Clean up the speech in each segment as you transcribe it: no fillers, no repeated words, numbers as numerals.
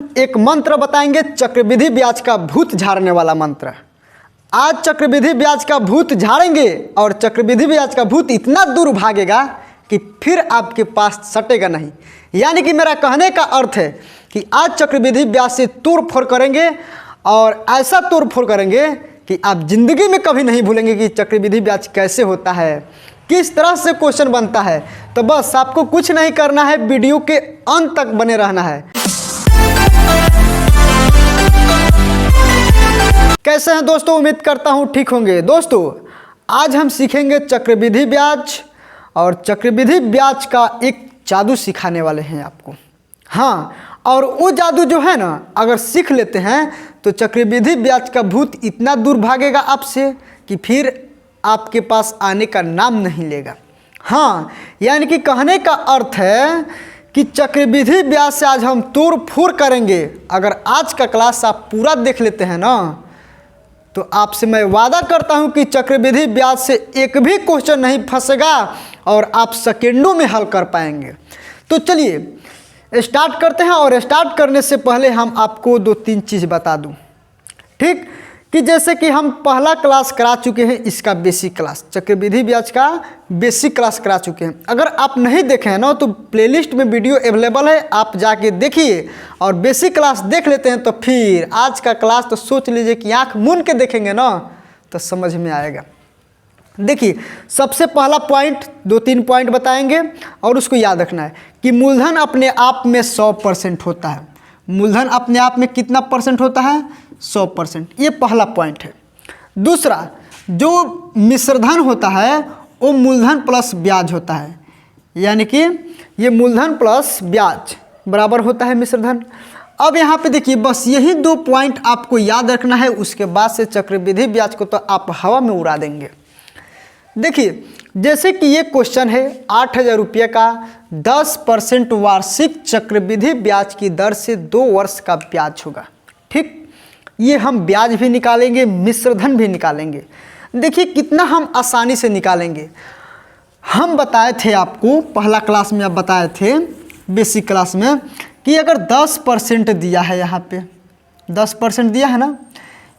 एक मंत्र बताएंगे, चक्रवृद्धि ब्याज का भूत झाड़ने वाला मंत्र। आज चक्रवृद्धि ब्याज का भूत झाड़ेंगे और चक्रवृद्धि ब्याज का भूत इतना दूर भागेगा कि फिर आपके पास सटेगा नहीं। यानी कि मेरा कहने का अर्थ है कि आज चक्रवृद्धि ब्याज से तोड़ फोड़ करेंगे और ऐसा तोड़ फोड़ करेंगे कि आप जिंदगी में कभी नहीं भूलेंगे कि चक्रवृद्धि ब्याज कैसे होता है, किस तरह से क्वेश्चन बनता है। तो बस आपको कुछ नहीं करना है, वीडियो के अंत तक बने रहना है। कैसे हैं दोस्तों, उम्मीद करता हूं ठीक होंगे। दोस्तों आज हम सीखेंगे चक्रवृद्धि ब्याज और चक्रवृद्धि ब्याज का एक जादू सिखाने वाले हैं आपको। हाँ, और वो जादू जो है ना, अगर सीख लेते हैं तो चक्रवृद्धि ब्याज का भूत इतना दूर भागेगा आपसे कि फिर आपके पास आने का नाम नहीं लेगा। हाँ, यानी कि कहने का अर्थ है कि चक्रवृद्धि ब्याज से आज हम तोड़ फोड़ करेंगे। अगर आज का क्लास आप पूरा देख लेते हैं ना, तो आपसे मैं वादा करता हूं कि चक्रवृद्धि ब्याज से एक भी क्वेश्चन नहीं फंसेगा और आप सेकेंडों में हल कर पाएंगे। तो चलिए स्टार्ट करते हैं। और स्टार्ट करने से पहले हम आपको दो तीन चीज़ बता दूं, ठीक, कि जैसे कि हम पहला क्लास करा चुके हैं, इसका बेसिक क्लास, चक्रवृद्धि ब्याज का बेसिक क्लास करा चुके हैं। अगर आप नहीं देखे हैं ना तो प्लेलिस्ट में वीडियो अवेलेबल है, आप जाके देखिए और बेसिक क्लास देख लेते हैं। तो फिर आज का क्लास तो सोच लीजिए कि आंख मूंद के देखेंगे ना तो समझ में आएगा। देखिए, सबसे पहला पॉइंट, दो तीन पॉइंट बताएंगे और उसको याद रखना है कि मूलधन अपने आप में 100% होता है। मूलधन अपने आप में कितना परसेंट होता है? 100%। ये पहला पॉइंट है। दूसरा, जो मिश्रधन होता है वो मूलधन प्लस ब्याज होता है, यानी कि ये मूलधन प्लस ब्याज बराबर होता है मिश्रधन। अब यहाँ पे देखिए, बस यही दो पॉइंट आपको याद रखना है, उसके बाद से चक्रवृद्धि ब्याज को तो आप हवा में उड़ा देंगे। देखिए, जैसे कि ये क्वेश्चन है 8,000 रुपये का 10% वार्षिक चक्रवृद्धि ब्याज की दर से 2 वर्ष का ब्याज होगा। ठीक, ये हम ब्याज भी निकालेंगे, मिश्रधन भी निकालेंगे। देखिए कितना हम आसानी से निकालेंगे। हम बताए थे आपको, पहला क्लास में आप बताए थे बेसिक क्लास में, कि अगर 10% दिया है, यहाँ पे 10% दिया है ना,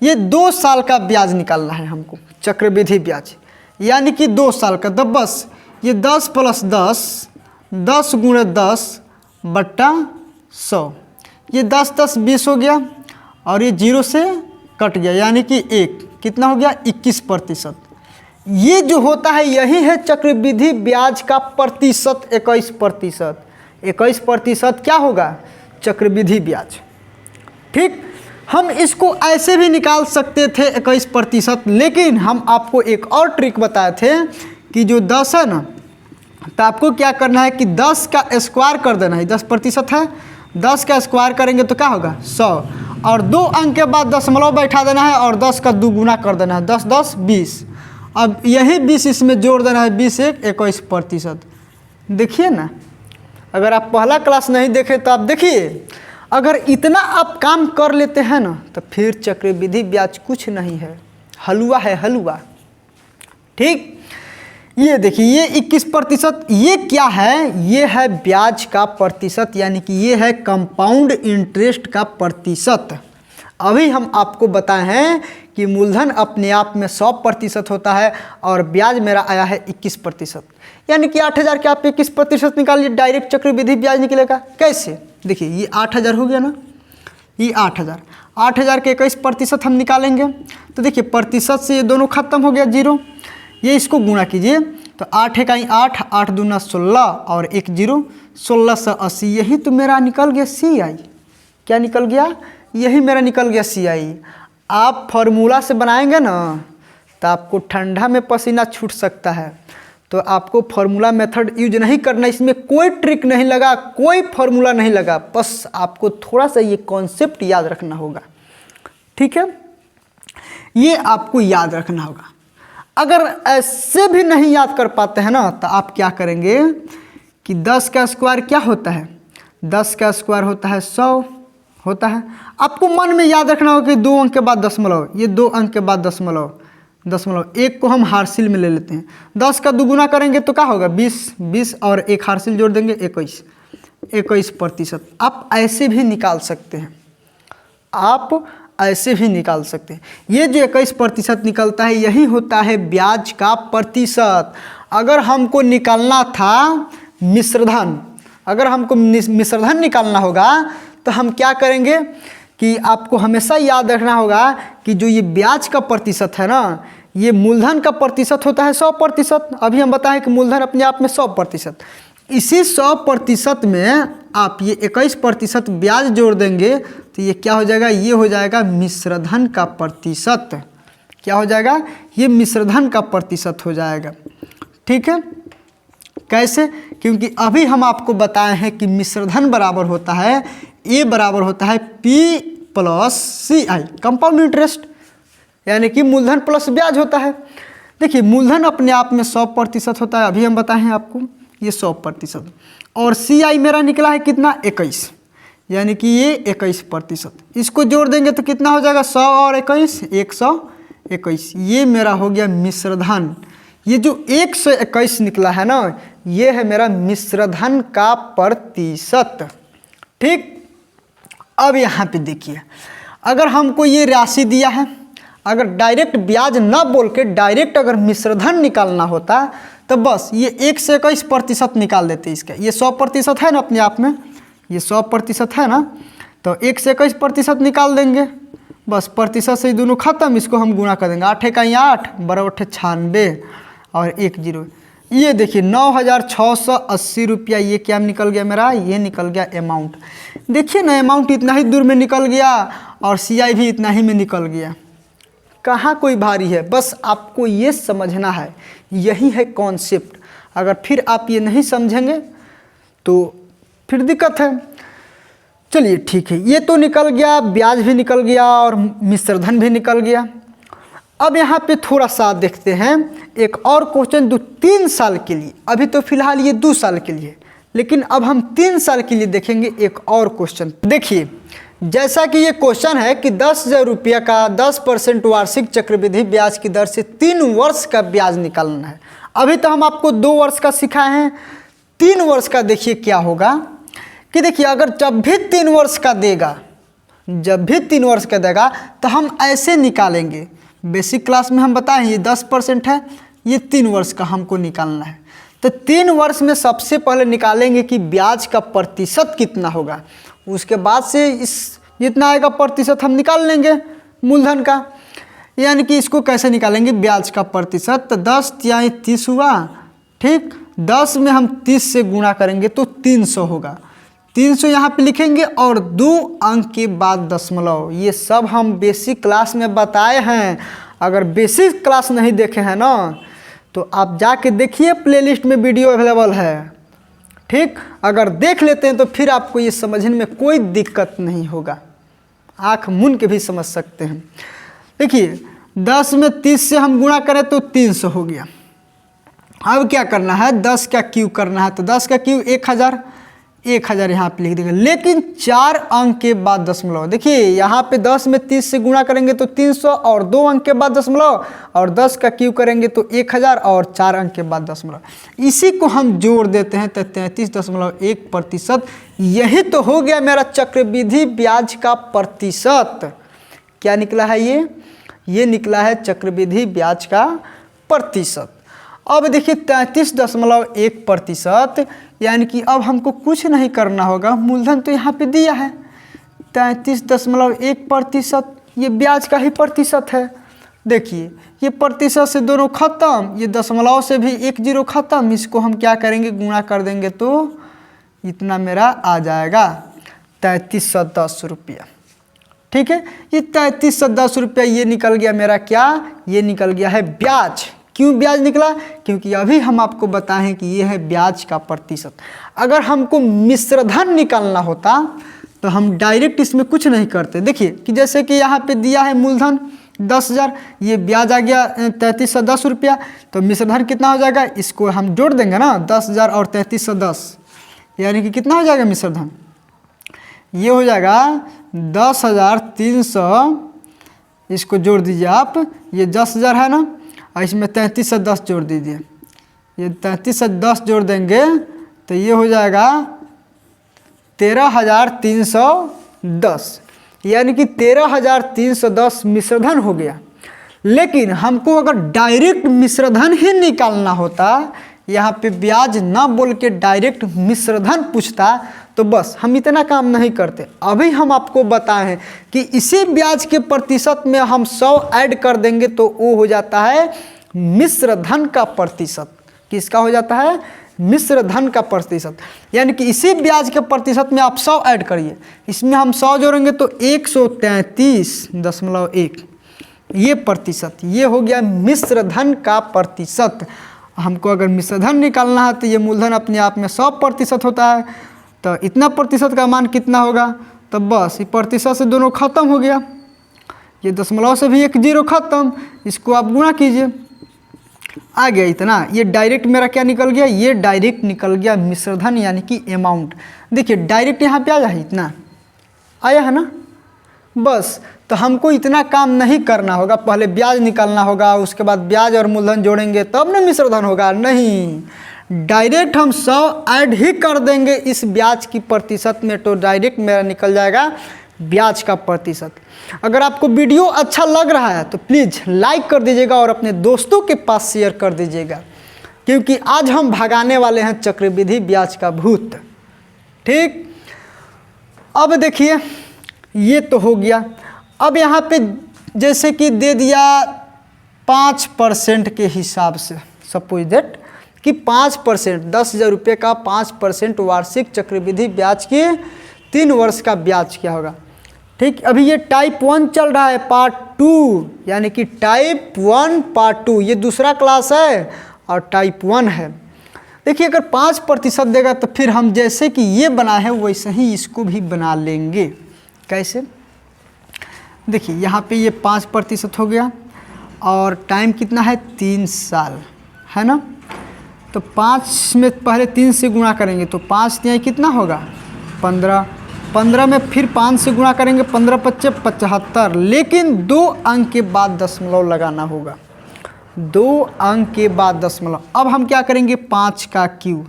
ये 2 साल का ब्याज निकालना है हमको, चक्रवृद्धि ब्याज, यानी कि 2 साल का। तो बस ये 10 + 10, 10 × 10 बट्टा 100, ये 10 × 10 = 20 हो गया और ये 0 से कट गया, यानी कि 1, कितना हो गया? 21%। ये जो होता है यही है चक्रवृद्धि ब्याज का प्रतिशत, 21%। 21% क्या होगा? चक्रवृद्धि ब्याज। ठीक, हम इसको ऐसे भी निकाल सकते थे 21%, लेकिन हम आपको एक और ट्रिक बताए थे कि जो 10 है ना, तो आपको क्या करना है कि 10 का स्क्वायर कर देना है। 10% है, 10 का स्क्वायर करेंगे तो क्या होगा? 100, और 2 अंक के बाद दशमलव बैठा देना है और 10 का 2 गुना कर देना है। 10 × 10 = 20। अब यही 20 इसमें जोड़ देना है, 20 × 1 = 21%। देखिए ना, अगर आप पहला क्लास नहीं देखे तो आप देखिए, अगर इतना आप काम कर लेते हैं ना तो फिर चक्रवृद्धि ब्याज कुछ नहीं है, हलवा है, हलवा। ठीक, ये देखिए, ये 21%, ये क्या है? ये है ब्याज का प्रतिशत, यानी कि ये है कंपाउंड इंटरेस्ट का प्रतिशत। अभी हम आपको बताए हैं कि मूलधन अपने आप में 100% होता है और ब्याज मेरा आया है 21%, यानी कि 8,000 के आप 21% निकालिए, डायरेक्ट चक्रवृद्धि ब्याज निकलेगा। कैसे? देखिए, ये 8,000 हो गया ना, ये 8,000 के 21% हम निकालेंगे तो देखिए प्रतिशत से ये दोनों खत्म हो गया, 0। ये इसको गुणा कीजिए तो 8 × 1 = 8, 8 × 2 = 16 और 1 0, 1680। यही तो मेरा निकल गया CI। क्या निकल गया? यही मेरा निकल गया CI। आप फार्मूला से बनाएंगे ना तो आपको ठंडा में पसीना छूट सकता है, तो आपको फार्मूला मेथड यूज नहीं करना। इसमें कोई ट्रिक नहीं लगा, कोई फार्मूला नहीं लगा, बस आपको थोड़ा सा ये कॉन्सेप्ट याद रखना होगा। ठीक है, ये आपको याद रखना होगा। अगर ऐसे भी नहीं याद कर पाते हैं ना तो आप क्या करेंगे कि 10 का स्क्वायर क्या होता है? 10 का स्क्वायर होता है 100 होता है। आपको मन में याद रखना होगा कि 2 अंक के बाद दशमलव, ये 2 अंक के बाद दशमलव, 1 को हम हार्सिल में ले लेते हैं। 10 का 2 गुना करेंगे तो क्या होगा? 20, 20 और 1 हार्सिल जोड़ देंगे 21। 21%। आप ऐसे भी निकाल सकते हैं, आप ऐसे भी निकाल सकते हैं। ये जो 21% निकलता है यही होता है ब्याज का प्रतिशत। अगर हमको निकालना था मिश्रधन, अगर हमको मिश्रधन निकालना होगा तो हम क्या करेंगे कि आपको हमेशा याद रखना होगा कि जो ये ब्याज का प्रतिशत है ना, ये मूलधन का प्रतिशत होता है 100%। अभी हम बताएं कि मूलधन अपने आप में 100%। इसी 100% में आप ये 21% ब्याज जोड़ देंगे तो ये क्या हो जाएगा, ये हो जाएगा मिश्रधन का प्रतिशत। क्या हो जाएगा, ये मिश्रधन का प्रतिशत हो जाएगा। ठीक है, कैसे? क्योंकि अभी हम आपको बताए हैं कि मिश्रधन बराबर होता है, ए बराबर होता है पी प्लस सी आई, कंपाउंड इंटरेस्ट, यानी कि मूलधन प्लस ब्याज होता है। देखिए मूलधन अपने आप में 100% होता है, अभी हम बताए हैं आपको ये 100%, और सी आई मेरा निकला है कितना, 21, यानी कि ये 21%। इसको जोड़ देंगे तो कितना हो जाएगा, 100 और 21, 121। ये मेरा हो गया मिश्रधन। ये जो 121 निकला है ना, ये है मेरा मिश्रधन का प्रतिशत। ठीक, अब यहाँ पे देखिए, अगर हमको ये राशि दिया है, अगर डायरेक्ट ब्याज ना बोल के डायरेक्ट अगर मिश्रधन निकालना होता तो बस ये 1 से 21% निकाल देते इसका। ये 100% है ना अपने आप में, ये 100% है ना, तो 1 से 21% निकाल देंगे, बस प्रतिशत से दोनों खत्म। इसको हम गुणा कर देंगे, 8 का 8 बराबर 96 और 1 0। ये देखिए 9,680 रुपया, ये क्या निकल गया मेरा, ये निकल गया अमाउंट। देखिए ना अमाउंट इतना ही दूर में निकल गया और सीआई भी इतना ही में निकल गया। कहाँ कोई भारी है, बस आपको ये समझना है, यही है कॉन्सेप्ट। अगर फिर आप ये नहीं समझेंगे तो फिर दिक्कत है। चलिए ठीक है, ये तो निकल गया, ब्याज भी निकल गया और मिश्रधन भी निकल गया। अब यहाँ पे थोड़ा सा देखते हैं एक और क्वेश्चन जो 3 साल के लिए, अभी तो फिलहाल ये 2 साल के लिए, लेकिन अब हम 3 साल के लिए देखेंगे एक और क्वेश्चन। देखिए जैसा कि ये क्वेश्चन है कि 10,000 रुपये का 10% वार्षिक चक्रवृद्धि ब्याज की दर से 3 वर्ष का ब्याज निकालना है। अभी तो हम आपको 2 वर्ष का सिखाए हैं, 3 वर्ष का देखिए क्या होगा कि देखिए अगर जब भी 3 वर्ष का देगा, जब भी 3 वर्ष का देगा तो हम ऐसे निकालेंगे। बेसिक क्लास में हम बताएं ये 10% है, ये 3 वर्ष का हमको निकालना है। तो 3 वर्ष में सबसे पहले निकालेंगे कि ब्याज का प्रतिशत कितना होगा, उसके बाद से इस जितना आएगा प्रतिशत हम निकाल लेंगे मूलधन का। यानी कि इसको कैसे निकालेंगे, ब्याज का प्रतिशत, तो 10 तिहाई 30 हुआ। ठीक, 10 में हम 30 से गुणा करेंगे तो 300 होगा। 300 यहाँ पे लिखेंगे और 2 अंक के बाद दशमलव। ये सब हम बेसिक क्लास में बताए हैं। अगर बेसिक क्लास नहीं देखे हैं ना तो आप जाके देखिए, प्लेलिस्ट में वीडियो अवेलेबल है। ठीक, अगर देख लेते हैं तो फिर आपको ये समझने में कोई दिक्कत नहीं होगा, आँख मूंद के भी समझ सकते हैं। देखिए 10 में 30 से हम गुणा करें तो 300 हो गया। अब क्या करना है, 10 का क्यूब करना है, तो 10 का क्यूब 1000, 1000 यहाँ पे लिख देंगे, लेकिन 4 अंक के बाद दशमलव। देखिए यहाँ पे 10 में 30 से गुणा करेंगे तो 300 और 2 अंक के बाद दशमलव, और 10 का क्यूब करेंगे तो 1000 और 4 अंक के बाद दशमलव। इसी को हम जोड़ देते हैं तो 33.1%। यही तो हो गया मेरा चक्रवृद्धि ब्याज का प्रतिशत। क्या निकला है ये निकला है चक्रवृद्धि ब्याज का प्रतिशत। अब देखिए 33.1%, यानी कि अब हमको कुछ नहीं करना होगा, मूलधन तो यहाँ पे दिया है 33.1%, ये ब्याज का ही प्रतिशत है। देखिए ये प्रतिशत से दोनों खत्म, ये दशमलव से भी 1 0 खत्म। इसको हम क्या करेंगे, गुणा कर देंगे तो इतना मेरा आ जाएगा 3310 रुपया। ठीक है, ये 3310 रुपया ये निकल गया मेरा, क्या ये निकल गया है ब्याज। क्यों ब्याज निकला, क्योंकि अभी हम आपको बताएं कि ये है ब्याज का प्रतिशत। अगर हमको मिश्रधन निकालना होता तो हम डायरेक्ट इसमें कुछ नहीं करते। देखिए कि जैसे कि यहाँ पे दिया है मूलधन 10,000, ये ब्याज आ गया 3310 रुपया, तो मिश्रधन कितना हो जाएगा, इसको हम जोड़ देंगे ना 10,000 और 3310, यानी कि कितना हो जाएगा मिश्रधन, ये हो जाएगा 10,300। इसको जोड़ दीजिए आप, ये 10,000 है ना, और इसमें 33 से 10 जोड़ दीजिए, ये 33 से 10 जोड़ देंगे तो ये हो जाएगा 13,310, यानी कि 13,310 मिश्रधन हो गया। लेकिन हमको अगर डायरेक्ट मिश्रधन ही निकालना होता, यहाँ पे ब्याज ना बोल के डायरेक्ट मिश्रधन पूछता, तो बस हम इतना काम नहीं करते। अभी हम आपको बताएं कि इसी ब्याज के प्रतिशत में हम 100 ऐड कर देंगे तो वो हो जाता है मिश्रधन का प्रतिशत। किसका हो जाता है? मिश्रधन का प्रतिशत। यानी कि इसी ब्याज के प्रतिशत में आप 100 ऐड करिए, इसमें हम 100 जोड़ेंगे तो 133.1 ये प्रतिशत, ये हो गया मिश्रधन का प्रतिशत। हमको अगर मिश्रधन निकालना है तो ये मूलधन अपने आप में 100% होता है, तो इतना प्रतिशत का मान कितना होगा? तो बस ये प्रतिशत से दोनों खत्म हो गया, ये दशमलव से भी एक जीरो खत्म, इसको आप गुणा कीजिए, आ गया इतना। ये डायरेक्ट मेरा क्या निकल गया? ये डायरेक्ट निकल गया मिश्रधन यानी कि अमाउंट। देखिए डायरेक्ट यहाँ पे आया है, इतना आया है ना। बस तो हमको इतना काम नहीं करना होगा, पहले ब्याज निकालना होगा, उसके बाद ब्याज और मूलधन जोड़ेंगे तब ना मिश्रधन होगा। नहीं, डायरेक्ट हम 100 ऐड ही कर देंगे इस ब्याज की प्रतिशत में, तो डायरेक्ट मेरा निकल जाएगा ब्याज का प्रतिशत। अगर आपको वीडियो अच्छा लग रहा है तो प्लीज़ लाइक कर दीजिएगा और अपने दोस्तों के पास शेयर कर दीजिएगा, क्योंकि आज हम भगाने वाले हैं चक्रवृद्धि ब्याज का भूत। ठीक, अब देखिए ये तो हो गया। अब यहाँ पे जैसे कि दे दिया 5% के हिसाब से, सपोज दैट कि 5%, 10,000 रुपये का 5% वार्षिक चक्रवृद्धि ब्याज के 3 वर्ष का ब्याज क्या होगा। ठीक, अभी ये टाइप 1 चल रहा है, पार्ट 2, यानी कि टाइप 1 पार्ट 2, ये दूसरा क्लास है और टाइप 1 है। देखिए अगर 5% देगा तो फिर हम जैसे कि ये बना है वैसे ही इसको भी बना लेंगे। कैसे? देखिए यहाँ पे ये 5% हो गया और टाइम कितना है? 3 साल है ना। तो 5 में पहले 3 से गुणा करेंगे तो 5 यहाँ कितना होगा? 15। 15 में फिर 5 से गुणा करेंगे, 15 पच्चे 75, लेकिन 2 अंक के बाद दशमलव लगाना होगा, 2 अंक के बाद दशमलव। अब हम क्या करेंगे? 5 का क्यूब,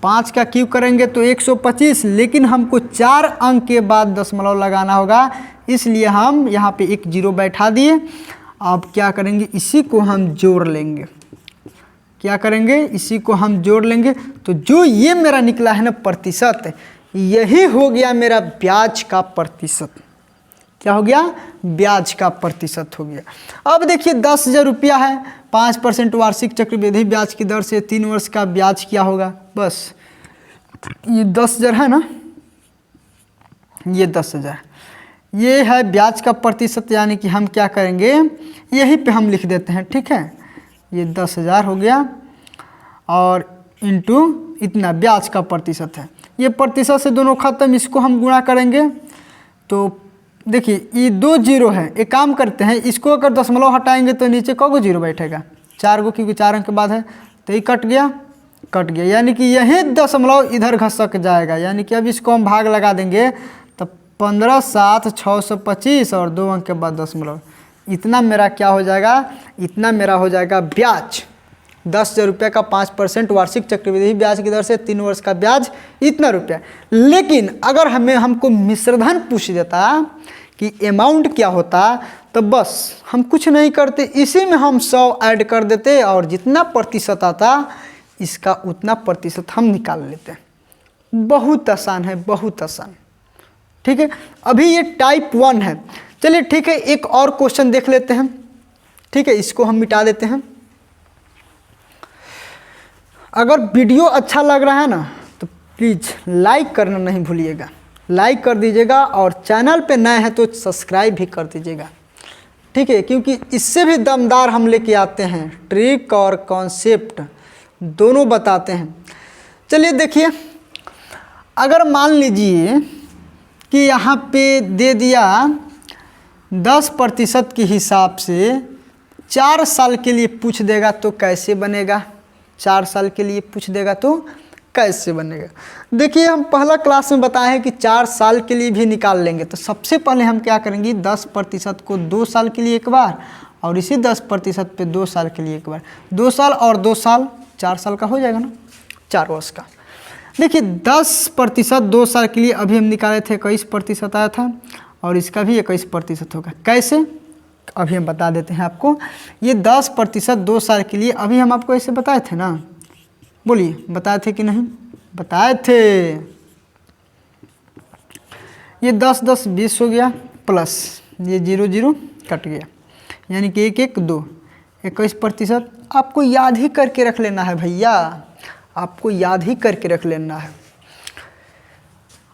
5 का क्यूब करेंगे तो 125, लेकिन हमको 4 अंक के बाद दशमलव लगाना होगा, इसलिए हम यहाँ पे एक जीरो बैठा दिए। अब क्या करेंगे? इसी को हम जोड़ लेंगे। क्या करेंगे? इसी को हम जोड़ लेंगे। तो जो ये मेरा निकला है ना प्रतिशत, यही हो गया मेरा ब्याज का प्रतिशत। क्या हो गया? ब्याज का प्रतिशत हो गया। अब देखिए 10,000 रुपया है, 5% वार्षिक चक्रवृद्धि ब्याज की दर से 3 वर्ष का ब्याज क्या होगा? बस ये 10,000 है ना, ये 10,000, ये है ब्याज का प्रतिशत। यानी कि हम क्या करेंगे? यहीं पे हम लिख देते हैं। ठीक है, ये 10,000 हो गया और इंटू इतना ब्याज का प्रतिशत है। ये प्रतिशत से दोनों खत्म, इसको हम गुणा करेंगे तो देखिए ये 2 जीरो है। एक काम करते हैं, इसको अगर दशमलव हटाएंगे तो नीचे कौगो जीरो बैठेगा? 4 गो, क्योंकि 4 अंक के बाद है, तो ये कट गया, कट गया। यानी कि यही दशमलव इधर घसक जाएगा। यानी कि अब इसको हम भाग लगा देंगे तो 15 7 625 और 2 अंक के बाद दशमलव, इतना मेरा क्या हो जाएगा? इतना मेरा हो जाएगा ब्याज। 10,000 रुपये का 5% वार्षिक चक्रवृद्धि ब्याज की दर से 3 वर्ष का ब्याज इतना रुपया। लेकिन अगर हमको मिश्रधन पूछ देता कि अमाउंट क्या होता, तो बस हम कुछ नहीं करते, इसी में हम 100 ऐड कर देते और जितना प्रतिशत आता इसका उतना प्रतिशत हम निकाल लेते हैं। बहुत आसान है, बहुत आसान। ठीक है, अभी ये टाइप 1 है। चलिए ठीक है, एक और क्वेश्चन देख लेते हैं। ठीक है, इसको हम मिटा देते हैं। अगर वीडियो अच्छा लग रहा है ना तो प्लीज़ लाइक करना नहीं भूलिएगा, लाइक कर दीजिएगा और चैनल पे नए हैं तो सब्सक्राइब भी कर दीजिएगा। ठीक है, क्योंकि इससे भी दमदार हम लेके आते हैं, ट्रिक और कॉन्सेप्ट दोनों बताते हैं। चलिए देखिए, अगर मान लीजिए कि यहाँ पे दे दिया 10% के हिसाब से 4 साल के लिए पूछ देगा तो कैसे बनेगा? 4 साल के लिए पूछ देगा तो कैसे बनेगा? देखिए हम पहला क्लास में बताए हैं कि 4 साल के लिए भी निकाल लेंगे। तो सबसे पहले हम क्या करेंगे? 10% को 2 साल के लिए एक बार और इसी 10% पे 2 साल के लिए एक बार। 2 साल और 2 साल 4 साल का हो जाएगा ना, 4 वर्ष का। देखिए 10% 2 साल के लिए अभी हम निकाले थे 21% आया था, और इसका भी 21% होगा। कैसे, अभी हम बता देते हैं आपको। ये 10% 2 साल के लिए अभी हम आपको ऐसे बताए थे ना, बोलिए बताए थे कि नहीं, बताए थे। ये 10 10 20 हो गया, प्लस ये 0 0 कट गया, यानी कि 1 1 2 21%। आपको याद ही करके रख लेना है भैया, आपको याद ही करके रख लेना है।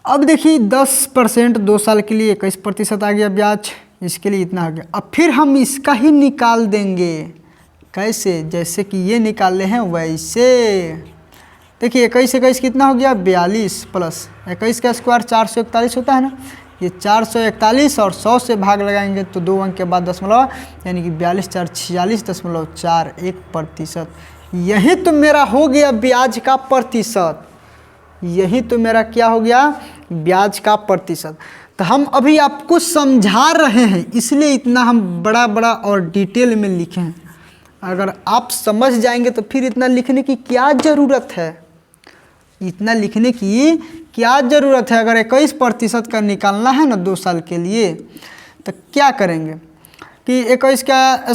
अब देखिए 10% 2 साल के लिए 21% आ गया ब्याज, इसके लिए इतना आ गया। अब फिर हम इसका ही निकाल देंगे। कैसे, जैसे कि ये निकाल रहे हैं वैसे। देखिए 21 21 कितना हो गया, 42, प्लस 21 का स्क्वायर 441 होता है ना, ये 441 और 100 से भाग लगाएंगे तो 2 अंक के बाद दशमलव, यानी कि 42 4 46.41%। यही तो मेरा हो गया ब्याज का प्रतिशत, यही तो मेरा क्या हो गया, ब्याज का प्रतिशत। तो हम अभी आपको समझा रहे हैं, इसलिए इतना हम बड़ा बड़ा और डिटेल में लिखे हैं। अगर आप समझ जाएंगे तो फिर इतना लिखने की क्या ज़रूरत है, इतना लिखने की क्या ज़रूरत है। अगर 21% का निकालना है ना 2 साल के लिए, तो क्या करेंगे कि 21 का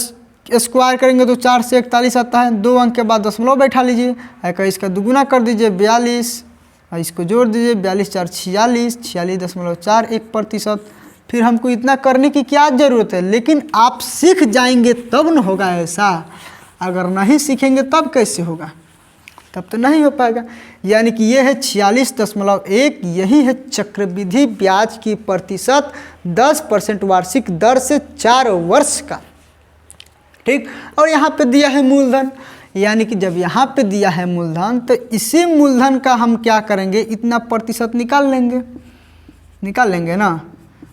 स्क्वायर करेंगे तो 4 से 41 आता है, 2 अंक के बाद दशमलव बैठा लीजिए, 21 का दुगुना कर दीजिए 42, और इसको जोड़ दीजिए 42 4 46, 46.41%। फिर हमको इतना करने की क्या ज़रूरत है, लेकिन आप सीख जाएंगे तब न होगा ऐसा। अगर नहीं सीखेंगे तब कैसे होगा, तब तो नहीं हो पाएगा। यानी कि ये है 46.1, यही है चक्रवृद्धि ब्याज की प्रतिशत 10% वार्षिक दर से 4 वर्ष का, ठीक। और यहाँ पे दिया है मूलधन, यानी कि जब यहाँ पे दिया है मूलधन तो इसी मूलधन का हम क्या करेंगे, इतना प्रतिशत निकाल लेंगे ना।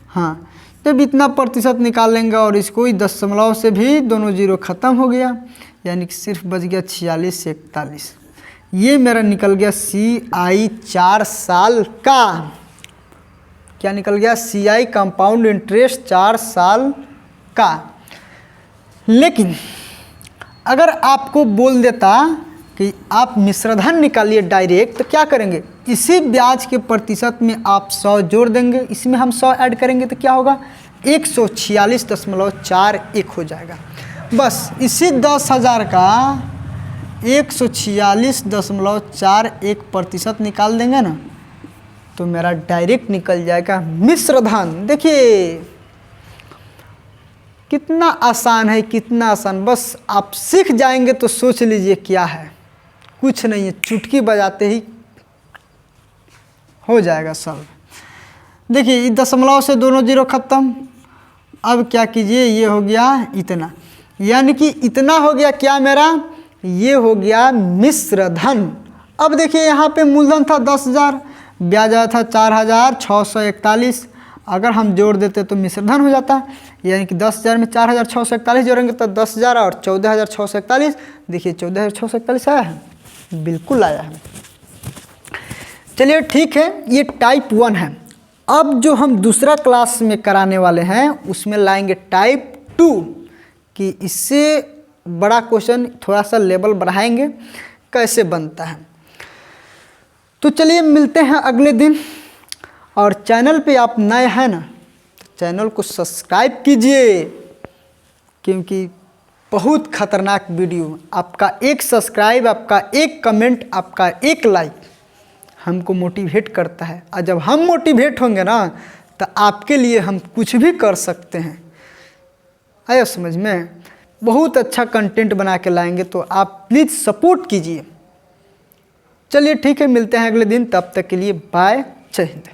हाँ, जब इतना प्रतिशत निकाल लेंगे और इसको ही दशमलव से भी दोनों जीरो ख़त्म हो गया, यानी कि सिर्फ बच गया 46 से 41। ये मेरा निकल गया CI 4 साल का, क्या निकल गया, CI कंपाउंड इंटरेस्ट 4 साल का। लेकिन अगर आपको बोल देता कि आप मिश्रधन निकालिए डायरेक्ट, तो क्या करेंगे, इसी ब्याज के प्रतिशत में आप 100 जोड़ देंगे, इसमें हम 100 ऐड करेंगे तो क्या होगा, 146.41 हो जाएगा। बस इसी 10,000 का 146.41% निकाल देंगे ना, तो मेरा डायरेक्ट निकल जाएगा मिश्रधन। देखिए कितना आसान है, कितना आसान। बस आप सीख जाएंगे तो सोच लीजिए क्या है, कुछ नहीं है, चुटकी बजाते ही हो जाएगा सब। देखिए दशमलव से दोनों जीरो ख़त्म। अब क्या कीजिए, ये हो गया इतना, यानी कि इतना हो गया क्या मेरा, ये हो गया मिश्रधन। अब देखिए यहाँ पे मूलधन था 10,000, ब्याज आया था 4,641। अगर हम जोड़ देते तो मिश्रधन हो जाता, यानी कि 10,000 में 4,641 जोड़ेंगे तो 10,000 और 14,641। देखिए 14,641 आया है, बिल्कुल आया है। चलिए ठीक है, ये टाइप 1 है। अब जो हम दूसरा क्लास में कराने वाले हैं उसमें लाएंगे टाइप 2, कि इससे बड़ा क्वेश्चन, थोड़ा सा लेवल बढ़ाएंगे कैसे बनता है। तो चलिए मिलते हैं अगले दिन। और चैनल पे आप नए हैं ना, तो चैनल को सब्सक्राइब कीजिए, क्योंकि बहुत खतरनाक वीडियो, आपका एक सब्सक्राइब, आपका एक कमेंट, आपका एक लाइक हमको मोटिवेट करता है। और जब हम मोटिवेट होंगे ना, तो आपके लिए हम कुछ भी कर सकते हैं। आया समझ में, बहुत अच्छा कंटेंट बना के लाएंगे, तो आप प्लीज़ सपोर्ट कीजिए। चलिए ठीक है, मिलते हैं अगले दिन, तब तक के लिए बाय, जय हिंद।